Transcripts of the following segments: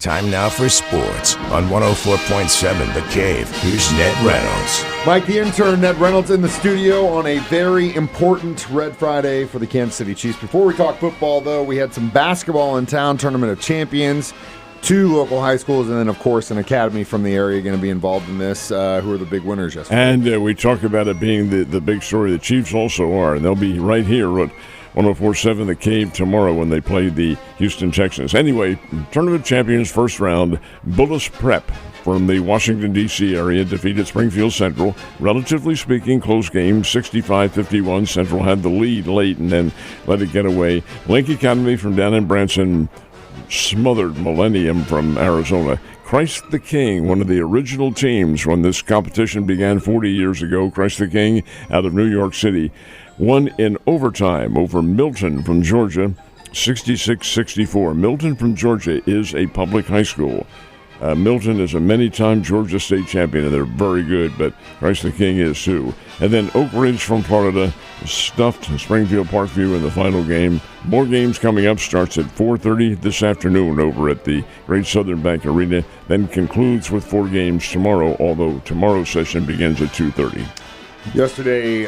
Time now for sports on 104.7 The Cave. Here's Ned Reynolds. Mike the intern, Ned Reynolds in the studio on a very important Red Friday for the Kansas City Chiefs. Before we talk football, though, we had some basketball in town, Tournament of Champions, 2 local high schools, and then, of course, an academy from the area going to be involved in this. Who are the big winners yesterday? And we talk about it being the big story. The Chiefs also are, and they'll be right here at 104.7 The Cave tomorrow when they play the Houston Texans. Anyway, Tournament of Champions first round, Bullis Prep from the Washington, D.C. area defeated Springfield Central. Relatively speaking, close game, 65-51. Central had the lead late and then let it get away. Link Academy from down in Branson smothered Millennium from Arizona. Christ the King, one of the original teams when this competition began 40 years ago. Christ the King out of New York City won in overtime over Milton from Georgia, 66-64. Milton from Georgia is a public high school. Milton is a many-time Georgia State champion, and they're very good, but Christ the King is too. And then Oak Ridge from Florida stuffed Springfield Parkview in the final game. More games coming up. Starts at 4:30 this afternoon over at the Great Southern Bank Arena, then concludes with 4 games tomorrow, although tomorrow's session begins at 2:30. Yesterday,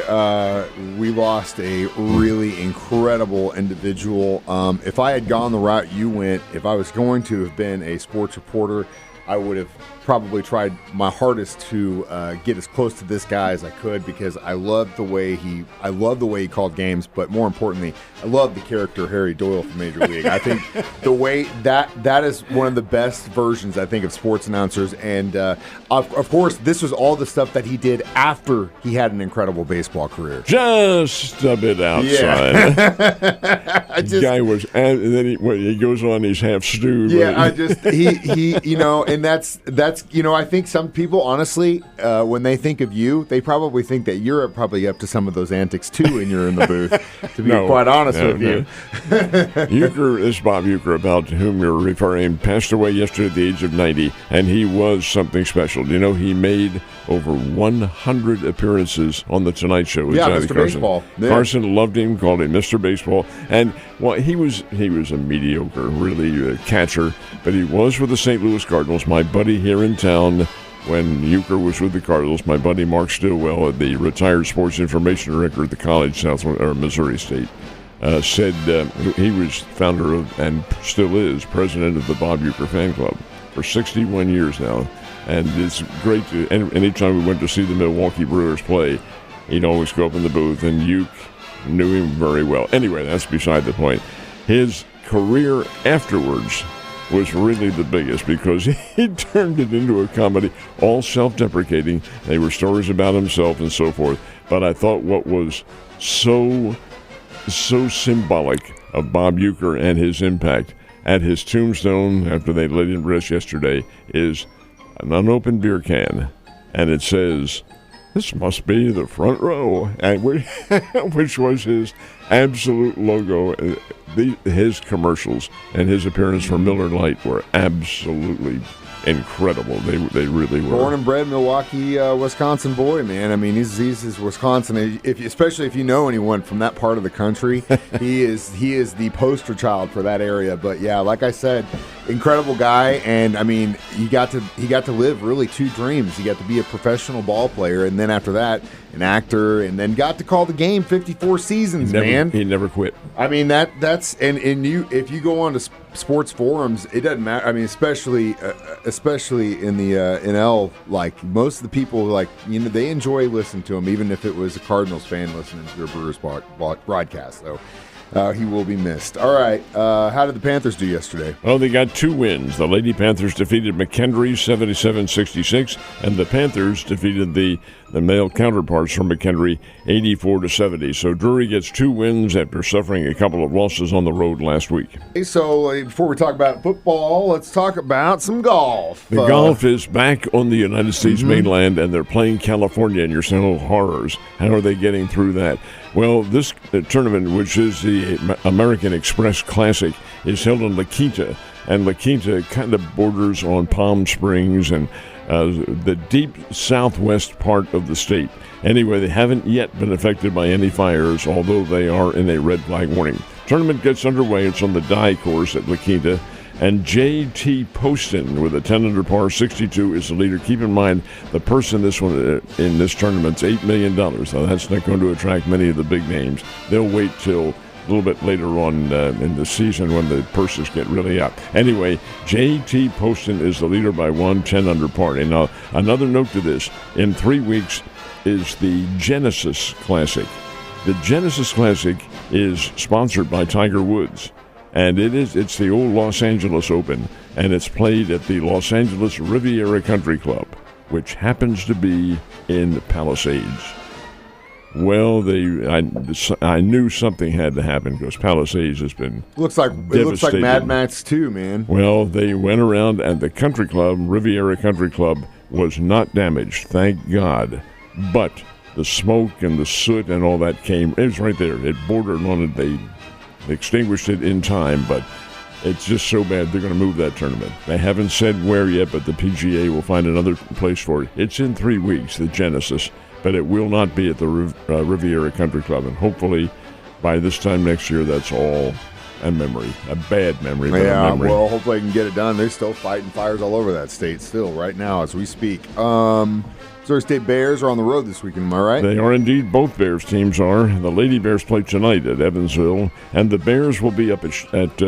we lost a really incredible individual. If I had gone the route you went, if I was going to have been a sports reporter, I would have probably tried my hardest to get as close to this guy as I could, because I love the way he called games, but more importantly, I love the character Harry Doyle from Major League. I think the way that is one of the best versions, I think, of sports announcers. And of course, this was all the stuff that he did after he had an incredible baseball career. Just a bit outside. Yeah. Guy was, and then he goes on. He's half stewed. Yeah, he and that's. I think some people, honestly, when they think of you, they probably think that you're probably up to some of those antics too, and you're in the booth. To be quite honest with you, This Bob Uecker, about whom you're referring, passed away yesterday at the age of 90, and he was something special. Do you know he made over 100 appearances on the Tonight Show with Johnny Mr. Carson. Baseball. Yeah. Carson loved him, called him Mr. Baseball, and he was a mediocre, really catcher, but he was with the St. Louis Cardinals. My buddy here in town, when Uecker was with the Cardinals, my buddy Mark Stillwell, the retired sports information director at the college, Missouri State, said he was founder of, and still is, president of the Bob Uecker fan club for 61 years now. And it's great to, anytime we went to see the Milwaukee Brewers play, he'd always go up in the booth, and Uecker knew him very well. Anyway, that's beside the point. His career afterwards was really the biggest, because he turned it into a comedy, all self-deprecating. They were stories about himself and so forth. But I thought what was so symbolic of Bob Uecker and his impact at his tombstone after they laid him to rest yesterday is an unopened beer can, and it says, "This must be the front row," and which was his absolute logo. His commercials and his appearance for Miller Lite were absolutely incredible. They really were. Born and bred Milwaukee, Wisconsin boy, man. I mean, he's Wisconsin. Especially if you know anyone from that part of the country, he is the poster child for that area. But yeah, like I said, incredible guy, and I mean, he got to live really 2 dreams. He got to be a professional ball player, and then after that, an actor, and then got to call the game 54 seasons. He never quit. I mean, that's and you, if you go on to sports forums, it doesn't matter. I mean, especially in the NL, like most of the people, like, they enjoy listening to him, even if it was a Cardinals fan listening to their Brewers broadcast. So he will be missed. All right, how did the Panthers do yesterday? Well, they got 2 wins. The Lady Panthers defeated McKendree 77-66, and the Panthers defeated the male counterparts from McKendree 84-70. So Drury gets 2 wins after suffering a couple of losses on the road last week. So before we talk about football, let's talk about some golf. The golf is back on the United States mainland, and they're playing California, and you're saying, oh, horrors. How are they getting through that? Well, this tournament, which is the American Express Classic, is held in La Quinta, and La Quinta kind of borders on Palm Springs and the deep southwest part of the state. Anyway, they haven't yet been affected by any fires, although they are in a red flag warning. Tournament gets underway. It's on the Dye course at La Quinta, And J.T. Poston with a 10 under par 62 is the leader. Keep in mind, the purse in this tournament's $8 million. Now, that's not going to attract many of the big names. They'll wait till a little bit later on in the season when the purses get really up. Anyway, J.T. Poston is the leader by 10 under par. And now, another note to this. In 3 weeks is the Genesis Classic. The Genesis Classic is sponsored by Tiger Woods. And it's the old Los Angeles Open, and it's played at the Los Angeles Riviera Country Club, which happens to be in Palisades. Well, I knew something had to happen because Palisades has been it looks like Mad Max 2, man. Well, they went around, and the country club, Riviera Country Club, was not damaged, thank God. But the smoke and the soot and all that came. It was right there. It bordered on it. They extinguished it in time, but it's just so bad they're going to move that tournament. They haven't said where yet, but the PGA will find another place for it. It's in 3 weeks, the Genesis, but it will not be at the Riviera Country Club, and hopefully by this time next year that's all a memory, a bad memory, but a memory. Well, hopefully they can get it done. They're still fighting fires all over that state still right now as we speak. Missouri State Bears are on the road this weekend, am I right? They are indeed. Both Bears teams are. The Lady Bears play tonight at Evansville, and the Bears will be up at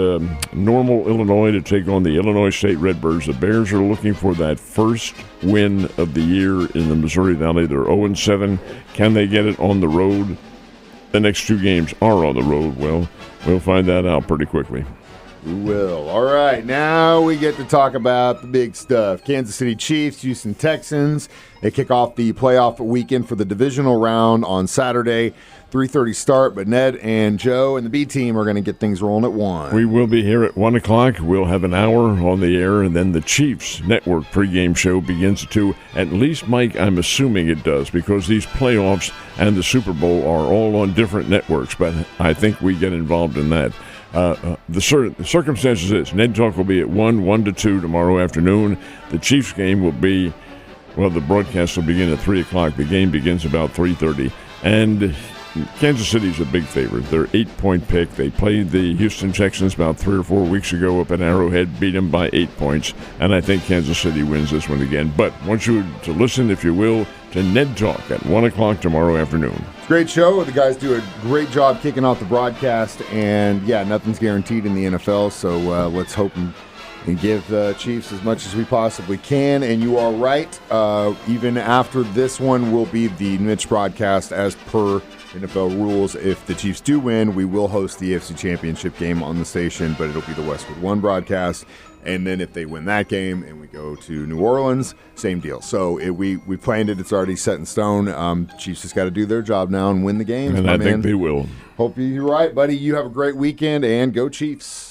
Normal, Illinois to take on the Illinois State Redbirds. The Bears are looking for that first win of the year in the Missouri Valley. They're 0-7. Can they get it on the road? The next 2 games are on the road. Well, we'll find that out pretty quickly. We will. All right, now we get to talk about the big stuff. Kansas City Chiefs, Houston Texans. They kick off the playoff weekend for the divisional round on Saturday. 3:30 start, but Ned and Joe and the B team are going to get things rolling at 1. We will be here at 1 o'clock. We'll have an hour on the air, and then the Chiefs Network pregame show begins at 2. At least, Mike, I'm assuming it does, because these playoffs and the Super Bowl are all on different networks, but I think we get involved in that. The circumstances is Ned Talk will be at 1 to 2 tomorrow afternoon. The Chiefs game will be, well, the broadcast will begin at 3 o'clock. The game begins about 3:30. And Kansas City's a big favorite. They're 8-point pick. They played the Houston Texans about 3 or 4 weeks ago up at Arrowhead, beat them by 8 points, and I think Kansas City wins this one again. But I want you to listen, if you will, to Ned Talk at 1 o'clock tomorrow afternoon. Great show. The guys do a great job kicking off the broadcast, and yeah, nothing's guaranteed in the NFL, so let's hope and give the Chiefs as much as we possibly can. And you are right. Even after this one will be the Mitch broadcast as per NFL rules. If the Chiefs do win, we will host the AFC Championship game on the station, but it'll be the Westwood One broadcast. And then if they win that game and we go to New Orleans, same deal. So we planned it. It's already set in stone. Chiefs just got to do their job now and win the games. And I think they will. Hope you're right, buddy. You have a great weekend, and go Chiefs.